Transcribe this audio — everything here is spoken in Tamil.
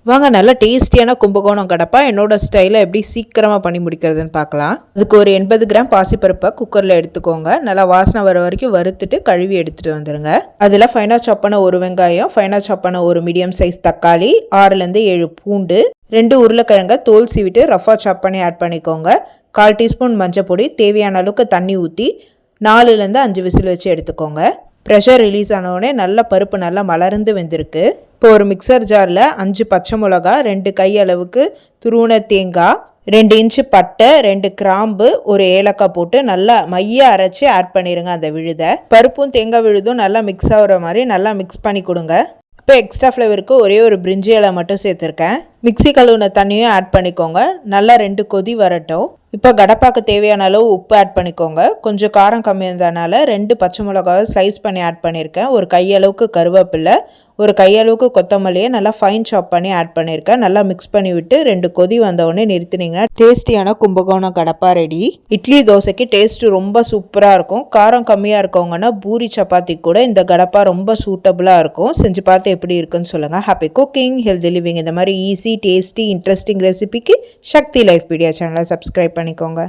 வாங்க நல்லா டேஸ்டியான கும்பகோணம் கடப்பா என்னோட ஸ்டைலில் எப்படி சீக்கிரமாக பண்ணி முடிக்கிறதுன்னு பார்க்கலாம். அதுக்கு ஒரு 80 கிராம் பாசிப்பருப்பை குக்கரில் எடுத்துக்கோங்க. நல்லா வாசனை வர வரைக்கும் வறுத்துட்டு கழுவி எடுத்துகிட்டு வந்துடுங்க. அதில் ஃபைனாக சாப் பண்ண ஒரு வெங்காயம், ஃபைனாக சாப் பண்ண ஒரு மீடியம் சைஸ் தக்காளி, 6லேருந்து 7 பூண்டு, 2 உருளைக்கிழங்க தோல் சீவிட்டு ரஃபாக சாப் பண்ணி ஆட் பண்ணிக்கோங்க. 1/4 டீஸ்பூன் மஞ்சள் பொடி, தேவையான அளவுக்கு தண்ணி ஊற்றி 4லேருந்து 5 விசில் வச்சு எடுத்துக்கோங்க. ப்ரெஷர் ரிலீஸ் ஆனவுடனே நல்லா பருப்பு நல்லா மலர்ந்து வெந்திருக்கு. இப்போ ஒரு மிக்சர் ஜாரில் 5 பச்சை மிளகா, 2 கை அளவுக்கு துருவன தேங்காய், 2 இன்ச்சு பட்டை, 2 கிராம்பு, ஒரு ஏலக்காய் போட்டு நல்லா மைய அரைச்சி ஆட் பண்ணிடுங்க. அந்த விழுதை பருப்பும் தேங்காய் விழுதும் நல்லா மிக்ஸ் ஆகிற மாதிரி நல்லா மிக்ஸ் பண்ணி கொடுங்க. இப்போ எக்ஸ்ட்ரா ஃப்ளேவருக்கு ஒரே ஒரு பிரிஞ்சி இலை மட்டும் சேர்த்துருக்கேன். மிக்சி கழுவுன தண்ணியும் ஆட் பண்ணிக்கோங்க. நல்லா 2 கொதி வரட்டும். இப்போ கடப்பாக்கு தேவையான அளவு உப்பு ஆட் பண்ணிக்கோங்க. கொஞ்சம் காரம் கம்மி இருந்ததுனால 2 பச்சை மிளகாவை ஸ்லைஸ் பண்ணி ஆட் பண்ணியிருக்கேன். ஒரு கையளவுக்கு கருவேப்பிலை, ஒரு கையளவுக்கு கொத்தமல்லியை நல்லா ஃபைன் சாப் பண்ணி ஆட் பண்ணியிருக்கேன். நல்லா மிக்ஸ் பண்ணி விட்டு 2 கொதி வந்தவுடனே நிறுத்தினீங்கன்னா டேஸ்டியான கும்பகோணம் கடப்பா ரெடி. இட்லி தோசைக்கு டேஸ்ட்டு ரொம்ப சூப்பராக இருக்கும். காரம் கம்மியாக இருக்கவங்கன்னா பூரி சப்பாத்தி கூட இந்த கடப்பா ரொம்ப சூட்டபுளாக இருக்கும். செஞ்சு பார்த்து எப்படி இருக்குன்னு சொல்லுங்கள். Happy cooking, healthy living. இந்த மாதிரி ஈஸி, டேஸ்டி, இன்ட்ரெஸ்டிங் ரெசிபிக்கு சக்தி லைஃப் பீடியா சேனலை சப்ஸ்கிரைப் பண்ணிக்கோங்க.